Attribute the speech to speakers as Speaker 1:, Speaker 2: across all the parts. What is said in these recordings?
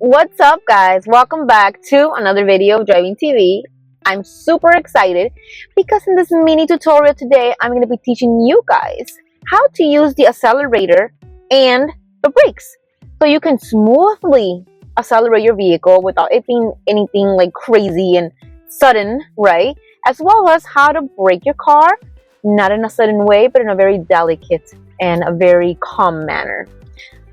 Speaker 1: What's up, guys? Welcome back to another video of Driving TV. I'm super excited because in this mini tutorial today, I'm going to be teaching you guys how to use the accelerator and the brakes so you can smoothly accelerate your vehicle without it being anything like crazy and sudden, right? As well as how to brake your car, not in a sudden way, but in a very delicate and a very calm manner.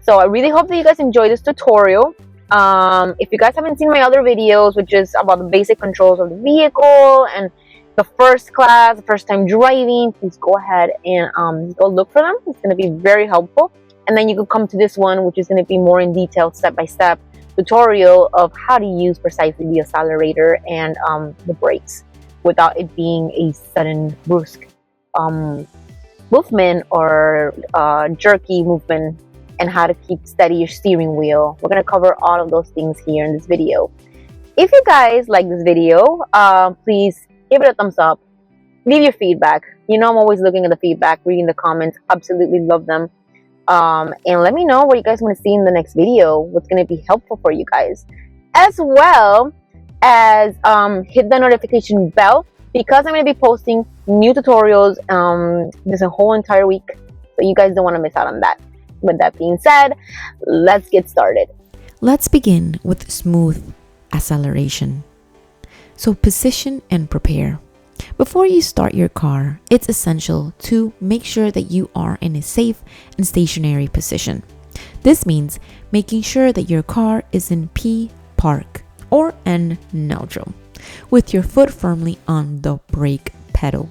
Speaker 1: So I really hope that you guys enjoy this tutorial. If you guys haven't seen my other videos, which is about the basic controls of the vehicle and the first class, the first time driving, please go ahead and go look for them. It's going to be very helpful. And then you can come to this one, which is going to be more in detail, step-by-step tutorial of how to use precisely the accelerator and the brakes without it being a sudden brusque movement or jerky movement, and how to keep steady your steering wheel. We're going to cover all of those things here in this video. If you guys like this video, please give it a thumbs up. Leave your feedback. You know I'm always looking at the feedback, reading the comments. Absolutely love them. And let me know what you guys want to see in the next video. What's going to be helpful for you guys. As well as hit the notification bell because I'm going to be posting new tutorials this whole entire week. So you guys don't want to miss out on that. With that being said, let's get started.
Speaker 2: Let's begin with smooth acceleration. So position and prepare. Before you start your car, it's essential to make sure that you are in a safe and stationary position. This means making sure that your car is in P park or N neutral, with your foot firmly on the brake pedal.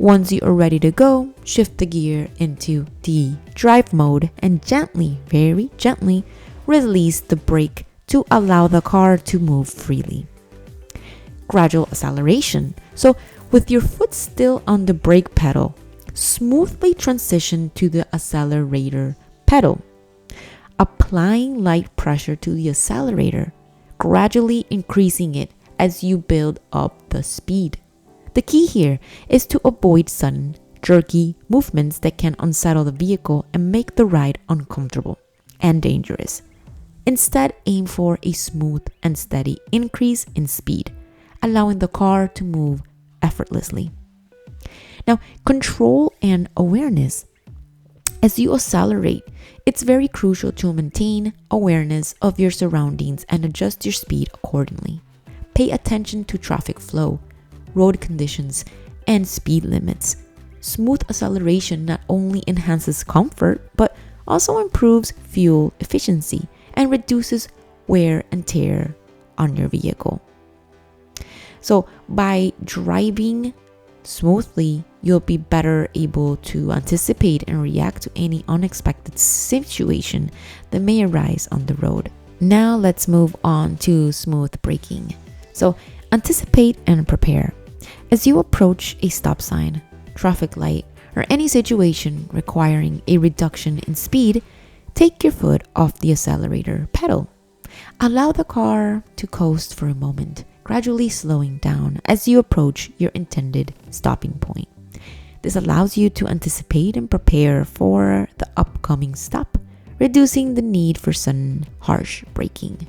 Speaker 2: Once you are ready to go, shift the gear into the drive mode and gently, very gently, release the brake to allow the car to move freely. Gradual acceleration. So with your foot still on the brake pedal, smoothly transition to the accelerator pedal. Applying light pressure to the accelerator, gradually increasing it as you build up the speed. The key here is to avoid sudden, jerky movements that can unsettle the vehicle and make the ride uncomfortable and dangerous. Instead, aim for a smooth and steady increase in speed, allowing the car to move effortlessly. Now, control and awareness. As you accelerate, it's very crucial to maintain awareness of your surroundings and adjust your speed accordingly. Pay attention to traffic flow, road conditions, and speed limits. Smooth acceleration not only enhances comfort, but also improves fuel efficiency and reduces wear and tear on your vehicle. So by driving smoothly, you'll be better able to anticipate and react to any unexpected situation that may arise on the road. Now let's move on to smooth braking. So anticipate and prepare. As you approach a stop sign, traffic light, or any situation requiring a reduction in speed, take your foot off the accelerator pedal. Allow the car to coast for a moment, gradually slowing down as you approach your intended stopping point. This allows you to anticipate and prepare for the upcoming stop, reducing the need for sudden, harsh braking.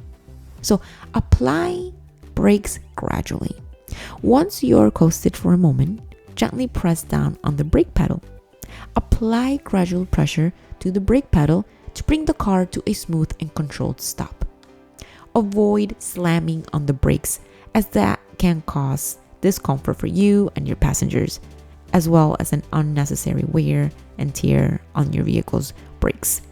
Speaker 2: So apply brakes gradually. Once you're coasted for a moment, gently press down on the brake pedal. Apply gradual pressure to the brake pedal to bring the car to a smooth and controlled stop. Avoid slamming on the brakes, as that can cause discomfort for you and your passengers, as well as an unnecessary wear and tear on your vehicle's brakes.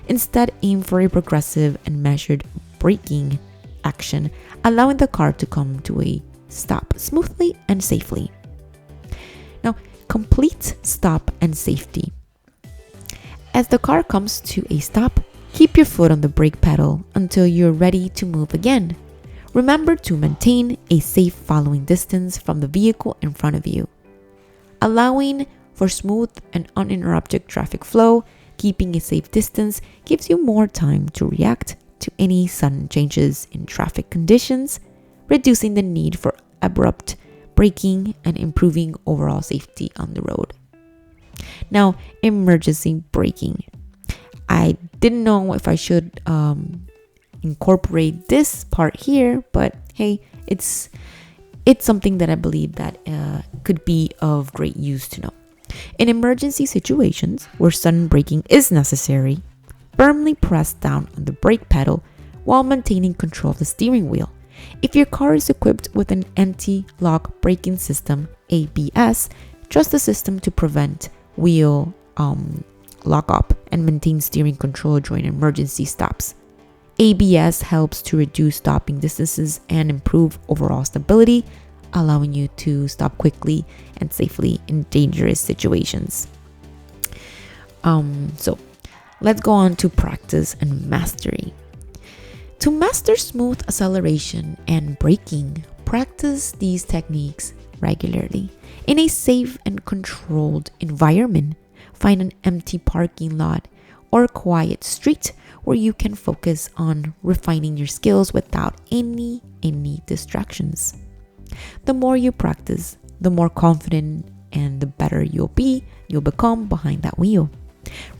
Speaker 2: Instead, aim for a progressive and measured braking action, allowing the car to come to a stop smoothly and safely. Now, complete stop and safety. As the car comes to a stop, keep your foot on the brake pedal until you're ready to move again. Remember to maintain a safe following distance from the vehicle in front of you. Allowing for smooth and uninterrupted traffic flow, keeping a safe distance gives you more time to react to any sudden changes in traffic conditions, reducing the need for abrupt braking and improving overall safety on the road. Now, emergency braking. I didn't know if I should incorporate this part here, but hey, it's something that I believe that could be of great use to know. In emergency situations where sudden braking is necessary, firmly press down on the brake pedal while maintaining control of the steering wheel. If your car is equipped with an anti-lock braking system, ABS, trust the system to prevent wheel lock up and maintain steering control during emergency stops. ABS helps to reduce stopping distances and improve overall stability, allowing you to stop quickly and safely in dangerous situations. So let's go on to practice and mastery. To master smooth acceleration and braking, practice these techniques regularly. In a safe and controlled environment, find an empty parking lot or a quiet street where you can focus on refining your skills without any distractions. The more you practice, the more confident and the better you'll become behind that wheel.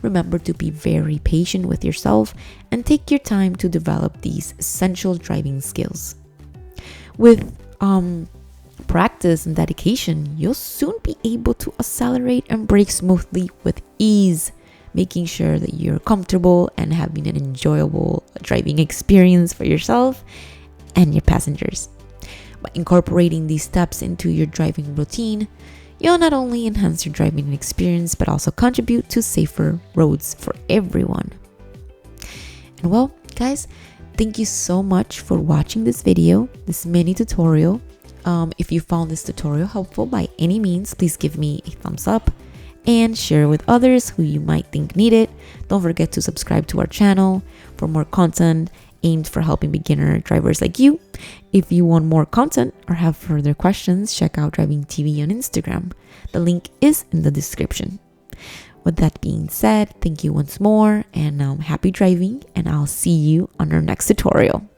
Speaker 2: Remember to be very patient with yourself and take your time to develop these essential driving skills. With practice and dedication, you'll soon be able to accelerate and brake smoothly with ease, making sure that you're comfortable and having an enjoyable driving experience for yourself and your passengers. By incorporating these steps into your driving routine, you'll not only enhance your driving experience but also contribute to safer roads for everyone. And well, guys, thank you so much for watching this video, this mini tutorial. If you found this tutorial helpful by any means, please give me a thumbs up and share with others who you might think need it. Don't forget to subscribe to our channel for more content aimed for helping beginner drivers like you. If you want more content or have further questions, check out Driving TV on Instagram. The link is in the description. With that being said, thank you once more and happy driving, and I'll see you on our next tutorial.